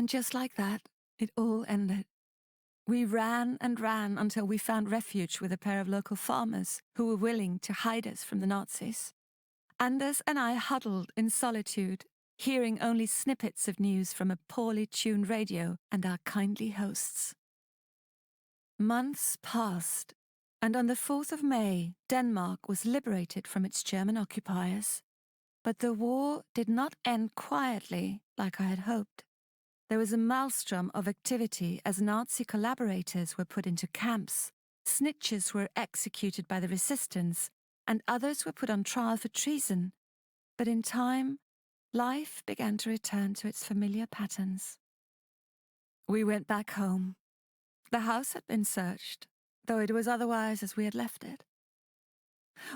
And just like that, it all ended. We ran and ran until we found refuge with a pair of local farmers who were willing to hide us from the Nazis. Anders and I huddled in solitude, hearing only snippets of news from a poorly tuned radio and our kindly hosts. Months passed, and on the 4th of May, Denmark was liberated from its German occupiers. But the war did not end quietly like I had hoped. There was a maelstrom of activity as Nazi collaborators were put into camps, snitches were executed by the resistance, and others were put on trial for treason. But in time, life began to return to its familiar patterns. We went back home. The house had been searched, though it was otherwise as we had left it.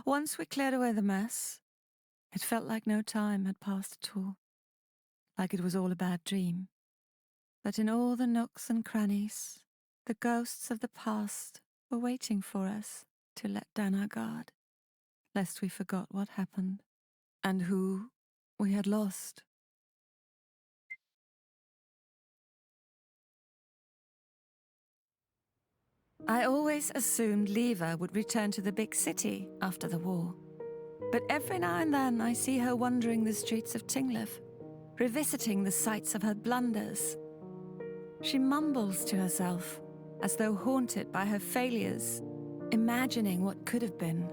Once we cleared away the mess, it felt like no time had passed at all, like it was all a bad dream. But in all the nooks and crannies, the ghosts of the past were waiting for us to let down our guard, lest we forgot what happened and who we had lost. I always assumed Leva would return to the big city after the war. But every now and then I see her wandering the streets of Tinglev, revisiting the sites of her blunders. She mumbles to herself, as though haunted by her failures, imagining what could have been.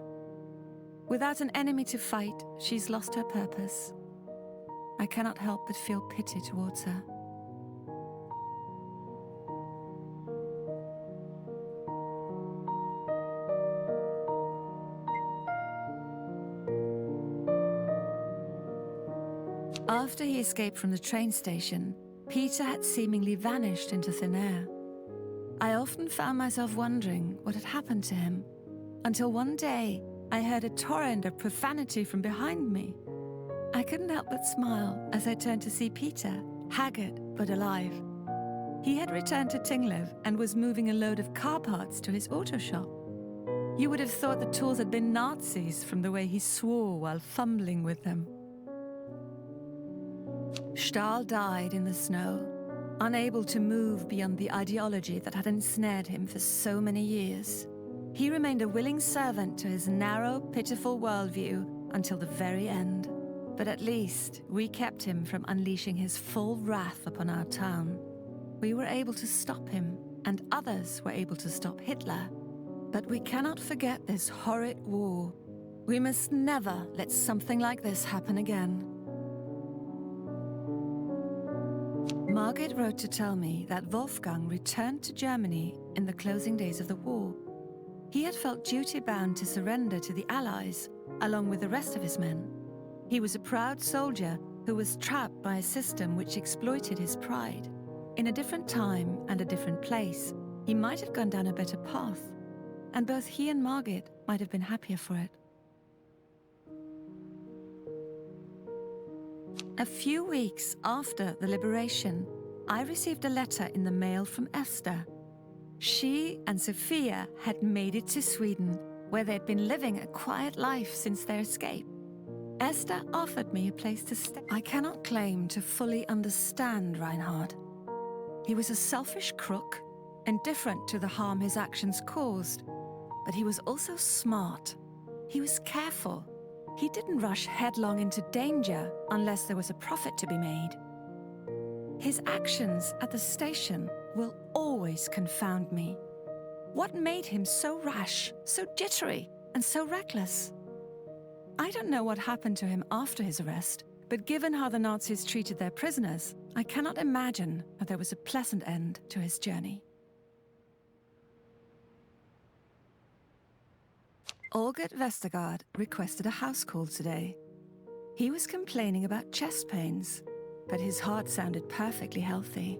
Without an enemy to fight, she's lost her purpose. I cannot help but feel pity towards her. After he escaped from the train station, Peter had seemingly vanished into thin air. I often found myself wondering what had happened to him, until one day I heard a torrent of profanity from behind me. I couldn't help but smile as I turned to see Peter, haggard but alive. He had returned to Tinglev and was moving a load of car parts to his auto shop. You would have thought the tools had been Nazis from the way he swore while fumbling with them. Stahl died in the snow, unable to move beyond the ideology that had ensnared him for so many years. He remained a willing servant to his narrow, pitiful worldview until the very end. But at least we kept him from unleashing his full wrath upon our town. We were able to stop him, and others were able to stop Hitler. But we cannot forget this horrid war. We must never let something like this happen again. Margit wrote to tell me that Wolfgang returned to Germany in the closing days of the war. He had felt duty-bound to surrender to the Allies, along with the rest of his men. He was a proud soldier who was trapped by a system which exploited his pride. In a different time and a different place, he might have gone down a better path, and both he and Margit might have been happier for it. A few weeks after the liberation, I received a letter in the mail from Esther. She and Sophia had made it to Sweden, where they'd been living a quiet life since their escape. Esther offered me a place to stay. I cannot claim to fully understand Reinhard. He was a selfish crook, indifferent to the harm his actions caused, but he was also smart. He was careful. He didn't rush headlong into danger unless there was a profit to be made. His actions at the station will always confound me. What made him so rash, so jittery, and so reckless? I don't know what happened to him after his arrest, but given how the Nazis treated their prisoners, I cannot imagine that there was a pleasant end to his journey. Olgert Vestergaard requested a house call today. He was complaining about chest pains, but his heart sounded perfectly healthy.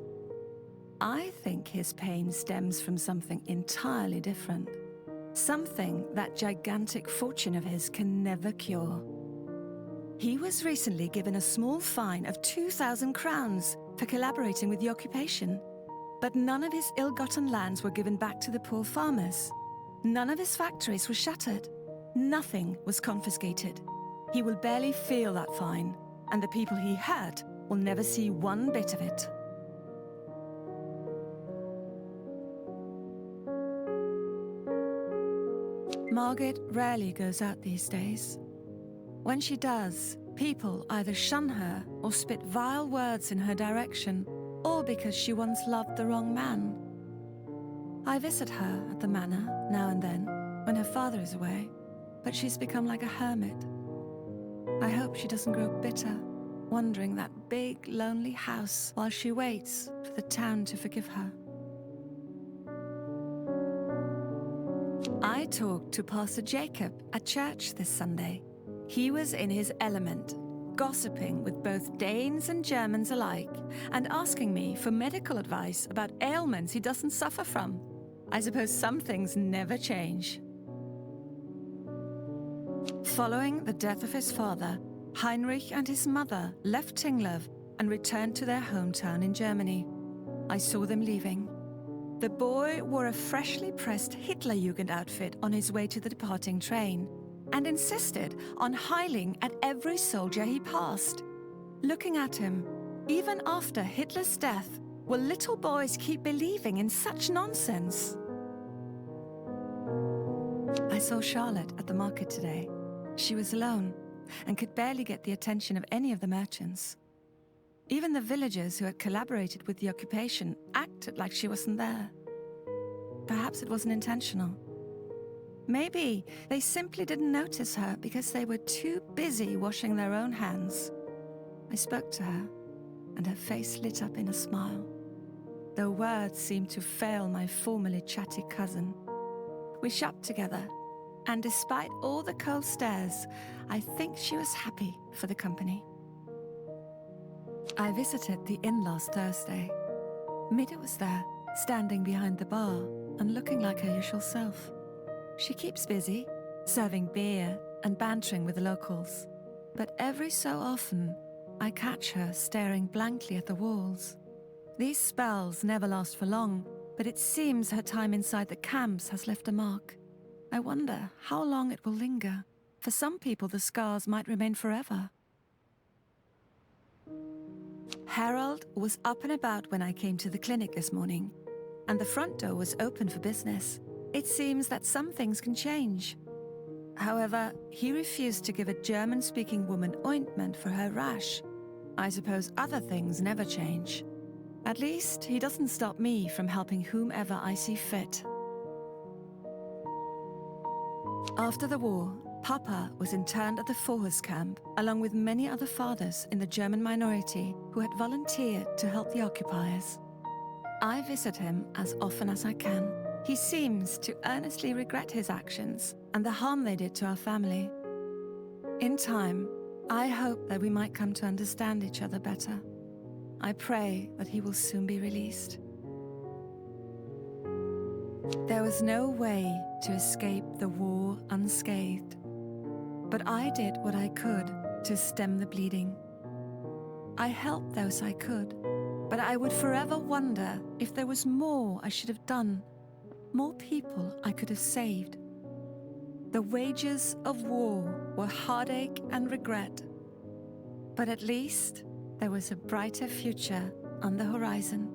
I think his pain stems from something entirely different. Something that gigantic fortune of his can never cure. He was recently given a small fine of 2,000 crowns for collaborating with the occupation. But none of his ill-gotten lands were given back to the poor farmers. None of his factories were shuttered. Nothing was confiscated. He will barely feel that fine, and the people he hurt will never see one bit of it. Margaret rarely goes out these days. When she does, people either shun her or spit vile words in her direction, all because she once loved the wrong man. I visit her at the manor now and then, when her father is away, but she's become like a hermit. I hope she doesn't grow bitter, wandering that big, lonely house while she waits for the town to forgive her. I talked to Pastor Jacob at church this Sunday. He was in his element, gossiping with both Danes and Germans alike, and asking me for medical advice about ailments he doesn't suffer from. I suppose some things never change. Following the death of his father, Heinrich and his mother left Tinglev and returned to their hometown in Germany. I saw them leaving. The boy wore a freshly pressed Hitlerjugend outfit on his way to the departing train and insisted on hailing at every soldier he passed. Looking at him, even after Hitler's death, will little boys keep believing in such nonsense? I saw Charlotte at the market today. She was alone and could barely get the attention of any of the merchants. Even the villagers who had collaborated with the occupation acted like she wasn't there. Perhaps it wasn't intentional. Maybe they simply didn't notice her because they were too busy washing their own hands. I spoke to her, and her face lit up in a smile, though words seemed to fail my formerly chatty cousin. We shopped together, and despite all the cold stares, I think she was happy for the company. I visited the inn last Thursday. Mida was there, standing behind the bar and looking like her usual self. She keeps busy, serving beer and bantering with the locals. But every so often, I catch her staring blankly at the walls. These spells never last for long, but it seems her time inside the camps has left a mark. I wonder how long it will linger. For some people, the scars might remain forever. Harold was up and about when I came to the clinic this morning, and the front door was open for business. It seems that some things can change. However, he refused to give a German-speaking woman ointment for her rash. I suppose other things never change. At least, he doesn't stop me from helping whomever I see fit. After the war, Papa was interned at the Forhus camp, along with many other fathers in the German minority who had volunteered to help the occupiers. I visit him as often as I can. He seems to earnestly regret his actions and the harm they did to our family. In time, I hope that we might come to understand each other better. I pray that he will soon be released. There was no way to escape the war unscathed, but I did what I could to stem the bleeding. I helped those I could, but I would forever wonder if there was more I should have done, more people I could have saved. The wages of war were heartache and regret, but at least there was a brighter future on the horizon.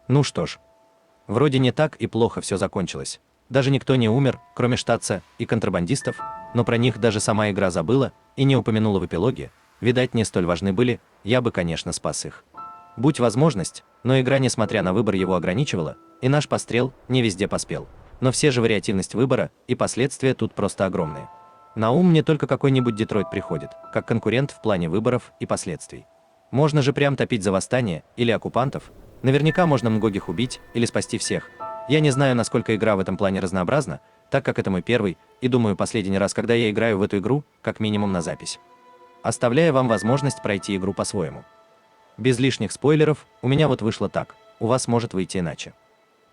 Ну что ж, вроде не так и плохо все закончилось. Даже никто не умер, кроме штатца и контрабандистов, но про них даже сама игра забыла и не упомянула в эпилоге. Видать, не столь важны были, я бы, конечно, спас их. Будь возможность, но игра, несмотря на выбор, его ограничивала, и наш пострел не везде поспел. Но все же вариативность выбора и последствия тут просто огромные. На ум мне только какой-нибудь Детройт приходит, как конкурент в плане выборов и последствий. Можно же прям топить за восстание или оккупантов, наверняка можно многих убить или спасти всех. Я не знаю, насколько игра в этом плане разнообразна, так как это мой первый и, думаю, последний раз, когда я играю в эту игру, как минимум на запись. Оставляя вам возможность пройти игру по-своему. Без лишних спойлеров, у меня вот вышло так, у вас может выйти иначе.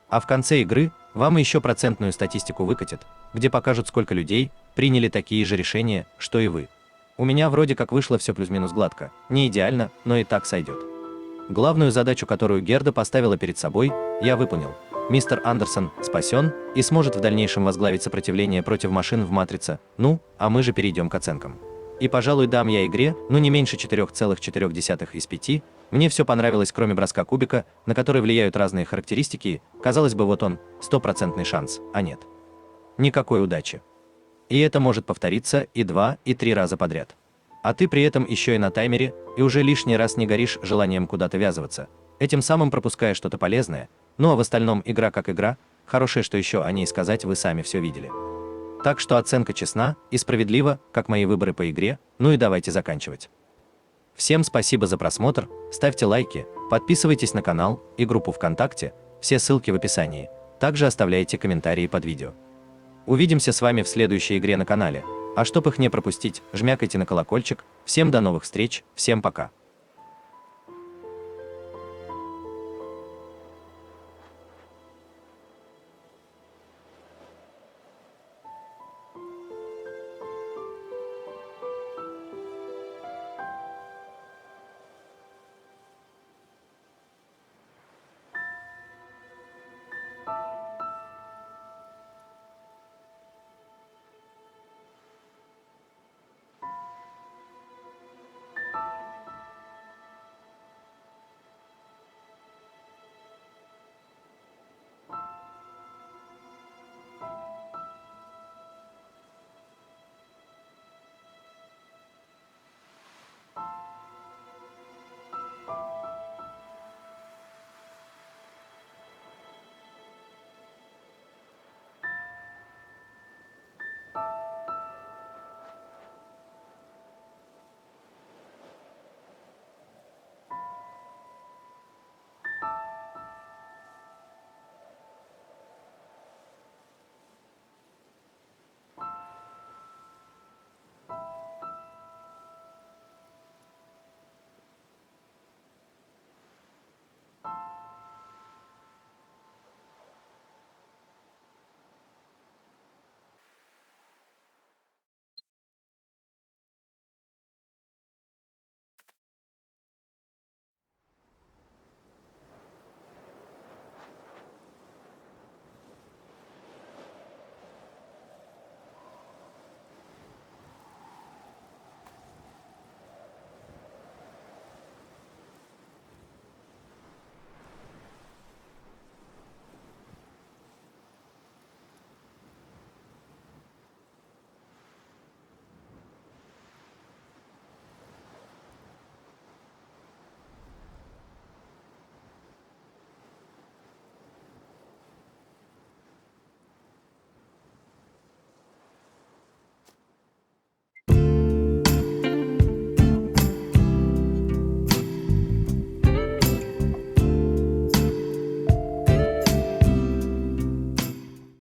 А в конце игры вам еще процентную статистику выкатят, где покажут, сколько людей приняли такие же решения, что и вы. У меня вроде как вышло все плюс-минус гладко, не идеально, но и так сойдет. Главную задачу, которую Герда поставила перед собой, я выполнил. Мистер Андерсон спасен и сможет в дальнейшем возглавить сопротивление против машин в «Матрице», ну, а мы же перейдем к оценкам. И, пожалуй, дам я игре, ну не меньше 4,4 из 5, мне все понравилось, кроме броска кубика, на который влияют разные характеристики, казалось бы, вот он, 100% шанс, а нет. Никакой удачи. И это может повториться и 2, и 3 раза подряд. А ты при этом еще и на таймере, и уже лишний раз не горишь желанием куда-то ввязываться, этим самым пропуская что-то полезное, ну а в остальном игра как игра, хорошее, что еще о ней сказать, вы сами все видели. Так что оценка честна и справедлива, как мои выборы по игре, ну и давайте заканчивать. Всем спасибо за просмотр, ставьте лайки, подписывайтесь на канал и группу ВКонтакте, все ссылки в описании, также оставляйте комментарии под видео. Увидимся с вами в следующей игре на канале, а чтоб их не пропустить, жмякайте на колокольчик, всем до новых встреч, всем пока.